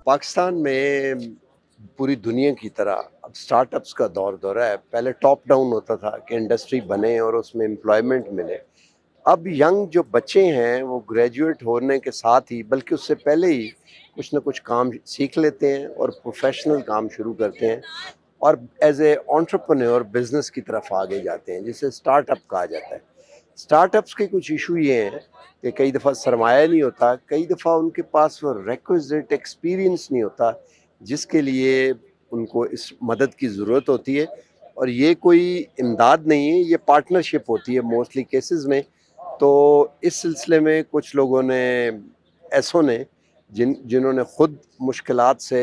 पाकिस्तान में पूरी दुनिया की तरह अब स्टार्टअप्स का दौर है। पहले टॉप डाउन होता था कि इंडस्ट्री बने और उसमें एम्प्लॉयमेंट मिले। अब यंग जो बच्चे हैं वो ग्रेजुएट होने के साथ ही बल्कि उससे पहले ही कुछ ना कुछ काम सीख लेते हैं और प्रोफेशनल काम शुरू करते हैं और एज ए एंटरप्रेन्योर बिजनेस की तरफ आगे जाते हैं, जिसे स्टार्टअप कहा जाता है। स्टार्टअप्स के कुछ इशू ये हैं कि कई दफ़ा सरमाया नहीं होता, कई दफ़ा उनके पास वो रिक्विजिट एक्सपीरियंस नहीं होता जिसके लिए उनको इस मदद की ज़रूरत होती है। और ये कोई इमदाद नहीं है, ये पार्टनरशिप होती है मोस्टली केसेस में। तो इस सिलसिले में कुछ लोगों ने, ऐसों ने, जिन्होंने खुद मुश्किलात से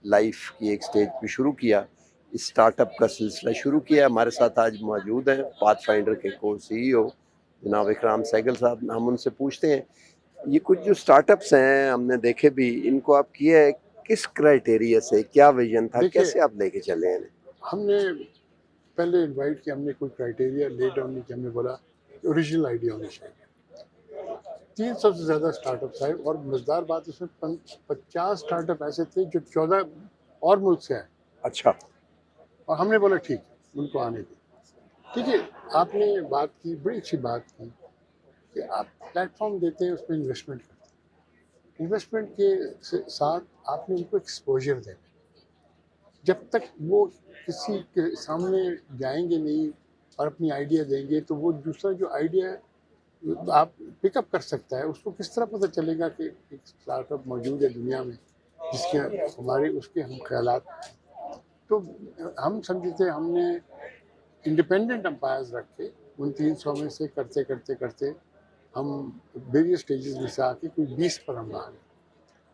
लाइफ की एक स्टेज पे शुरू किया, इस स्टार्टअप का सिलसिला शुरू किया। हमारे साथ आज मौजूद हैं पाथफाइंडर के को सीईओ जनाब इकराम सहगल साहब। हम उनसे पूछते हैं, ये कुछ जो स्टार्टअप्स हैं हमने देखे भी, इनको आप किए है किस क्राइटेरिया से, क्या विजन था, देखिए, कैसे आप लेके चले हैं? हमने पहले इनवाइट किया, हमने कोई क्राइटेरिया ले डाउन नहीं किया, हमने बोला ओरिजिनल आइडिया होनी चाहिए। 300 से ज़्यादा स्टार्टअप्स आए और मज़ेदार बात इसमें 50 स्टार्टअप ऐसे थे जो 14 और मुल्क से आए। अच्छा। और हमने बोला ठीक है, उनको आने दें। ठीक है, आपने बात की, बड़ी अच्छी बात की कि आप प्लेटफॉर्म देते हैं, उसमें इन्वेस्टमेंट करते हैं। इन्वेस्टमेंट के साथ आपने उनको एक्सपोजर देना। जब तक वो किसी के सामने जाएंगे नहीं और अपनी आइडिया देंगे, तो वो दूसरा जो आइडिया आप पिकअप कर सकता है, उसको किस तरह पता चलेगा कि एक स्टार्टअप मौजूद है दुनिया में जिसके हमारे उसके हम ख्यालात। तो हम समझे थे, हमने इंडिपेंडेंट अंपायर्स रख के उन 300 में से करते करते करते हम वेरियस स्टेजेस में से आके कोई 20 पर हम आ गए।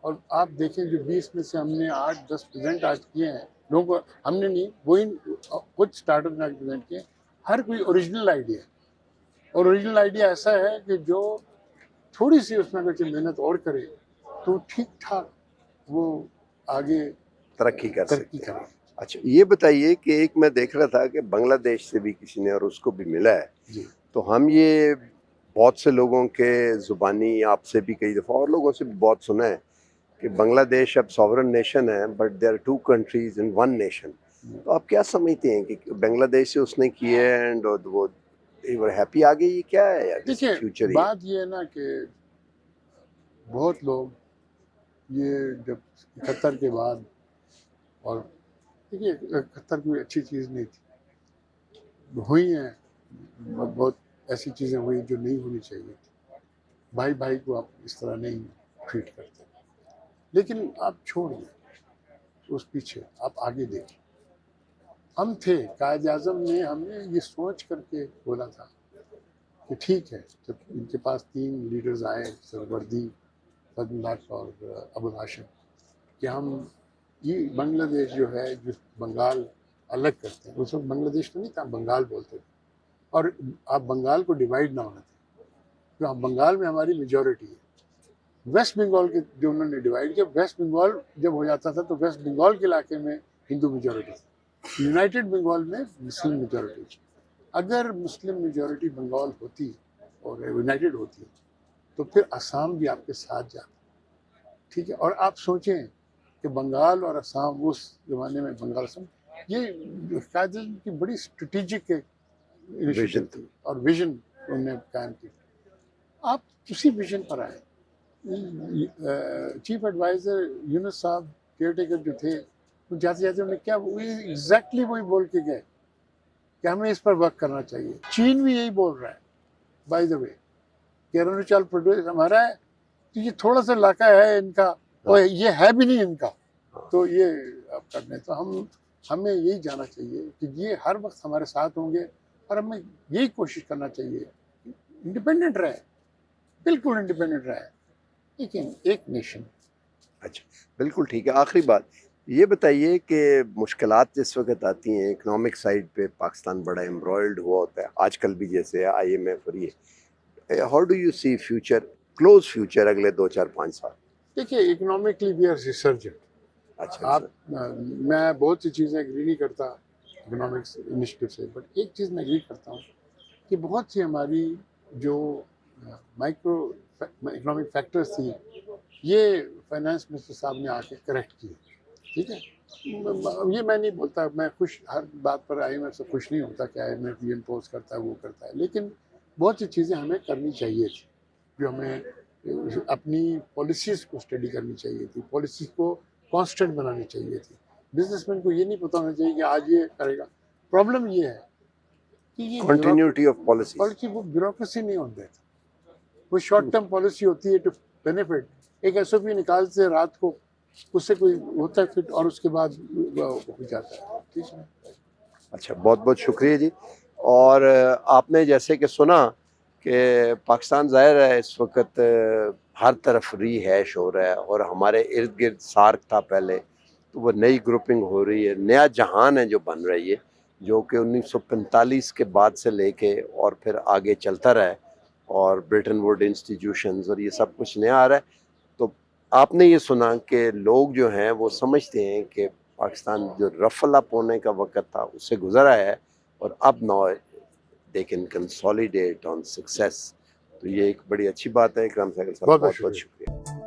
और आप देखें, जो 20 में से हमने 8-10 प्रेजेंट आज किए हैं लोगों को, हमने नहीं, वही कुछ स्टार्टअप ने प्रेजेंट किए। हर कोई ओरिजिनल आइडिया, और ओरिजिनल आइडिया ऐसा है कि जो थोड़ी सी उसमें अगर मेहनत और करे तो ठीक ठाक वो आगे तरक्की कर तरक्की सकते हैं। करे। अच्छा, ये बताइए कि एक मैं देख रहा था कि बांग्लादेश से भी किसी ने, और उसको भी मिला है। जी, तो हम ये बहुत से लोगों के ज़ुबानी, आपसे भी कई दफ़ा और लोगों से भी बहुत सुना है कि बांग्लादेश अब सॉवरन नेशन है, but there are two countries in one nation. तो आप क्या समझते हैं कि बांग्लादेश से उसने किए एंड वो हैप्पी आगे, ये क्या है आगे देखिए, फ्यूचर ये? बात ये है ना कि बहुत लोग ये जब 71 के बाद, और देखिए 71 कोई अच्छी चीज़ नहीं थी, हुई हैं बहुत ऐसी चीज़ें हुई जो नहीं होनी चाहिए थी। भाई भाई को आप इस तरह नहीं ट्रीट करते, लेकिन आप छोड़ दें उस पीछे, आप आगे देखें। हम थे, कायद आज़म ने हमें ये सोच करके बोला था कि ठीक है, जब इनके पास 3 लीडर्स आए, सरवर्दी, फजल और अबुल हाशिम, कि हम ये बांग्लादेश जो है, जो बंगाल अलग करते हैं, उस वक्त बांग्लादेश तो नहीं था, बंगाल बोलते थे, और आप बंगाल को डिवाइड ना होने थे, तो बंगाल में हमारी मेजॉरिटी है। वेस्ट बंगाल के जो उन्होंने डिवाइड किया, वेस्ट बंगाल जब हो जाता था तो वेस्ट बंगाल के इलाके में हिंदू मेजॉरिटी थी, यूनाइटेड बंगाल में मुस्लिम मेजॉरिटी थी। अगर मुस्लिम मेजॉरिटी बंगाल होती और यूनाइटेड होती तो फिर असम भी आपके साथ जाता। ठीक है, और आप सोचें कि बंगाल और असम उस जमाने में, बंगाल असम, ये कायदे की बड़ी स्ट्रेटेजिक इनिशिएटिव विजन थी और विजन उन्होंने कायम की। आप उसी विजन पर आए। चीफ एडवाइजर यूनुस साहब, केयर टेकर जो थे, वो जाते जाते उन्होंने क्या, वही एग्जैक्टली वही बोल के गए कि हमें इस पर वर्क करना चाहिए। चीन भी यही बोल रहा है, बाय द वे, कि अरुणाचल प्रदेश हमारा है, तो ये थोड़ा सा इलाका है इनका, और ये है भी नहीं इनका, तो ये अब करने, तो हमें यही जाना चाहिए कि ये हर वक्त हमारे साथ होंगे, और हमें यही कोशिश करना चाहिए इंडिपेंडेंट रहे, बिल्कुल इंडिपेंडेंट रहे, लेकिन एक नेशन। अच्छा, बिल्कुल ठीक है। आखिरी बात ये बताइए कि मुश्किलात जिस वक़्त आती हैं इकोनॉमिक साइड पे, पाकिस्तान बड़ा एम्ब्रॉयल्ड हुआ होता है, आजकल भी जैसे आईएमएफ और ये, how do you see future, close future अगले 2, 4, 5 साल? देखिए, इकोनॉमिकली वी आर रिसर्जेंट। अच्छा, आप सर। मैं बहुत सी चीज़ें एग्री नहीं करता इकोनॉमिक्स इनिशिएटिव से, बट एक चीज़ मैं एग्री करता हूँ कि बहुत सी हमारी जो माइक्रो इकोनॉमिक फैक्टर्स थी ये फाइनेंस मिनिस्टर साहब ने आके करेक्ट किया, ठीक है। ये मैं नहीं बोलता, मैं खुश हर बात पर IMF से खुश नहीं होता कि IMF ये इम्पोज करता है वो करता है, लेकिन बहुत सी चीज़ें हमें करनी चाहिए थी, जो हमें अपनी पॉलिसीज़ को स्टडी करनी चाहिए थी, पॉलिसी को कांस्टेंट बनानी चाहिए थी। बिजनेसमैन को ये नहीं पता होना चाहिए कि आज ये करेगा। प्रॉब्लम ये है कि ये कंटिन्यूटी ऑफ पॉलिसीज। पॉलिसी वो ब्यूरोक्रेसी नहीं होती है, वो शॉर्ट टर्म पॉलिसी होती है टू बेनिफिट। एक SOP निकालते हैं रात को, उससे कोई होता है फिट और उसके बाद हो जाता है, ठीक है। अच्छा, बहुत बहुत शुक्रिया जी। और आपने जैसे कि सुना कि पाकिस्तान ज़ाहिर है इस वक्त हर तरफ रीहैश हो रहा है, और हमारे इर्द गिर्द सार्क था पहले, तो वो नई ग्रुपिंग हो रही है, नया जहान है जो बन रही है, जो कि 1945 के बाद से लेके और फिर आगे चलता रहा है, और ब्रिटन वुड इंस्टीट्यूशंस और ये सब कुछ नया आ रहा है। तो आपने ये सुना कि लोग जो हैं वो समझते हैं कि पाकिस्तान जो रफल अप होने का वक्त था उससे गुजरा है, और अब now they can consolidate on success. तो ये एक बड़ी अच्छी बात है। इकराम सहगल साहब, बहुत बहुत बहुत बहुत शुक्रिया। शुक्रिया।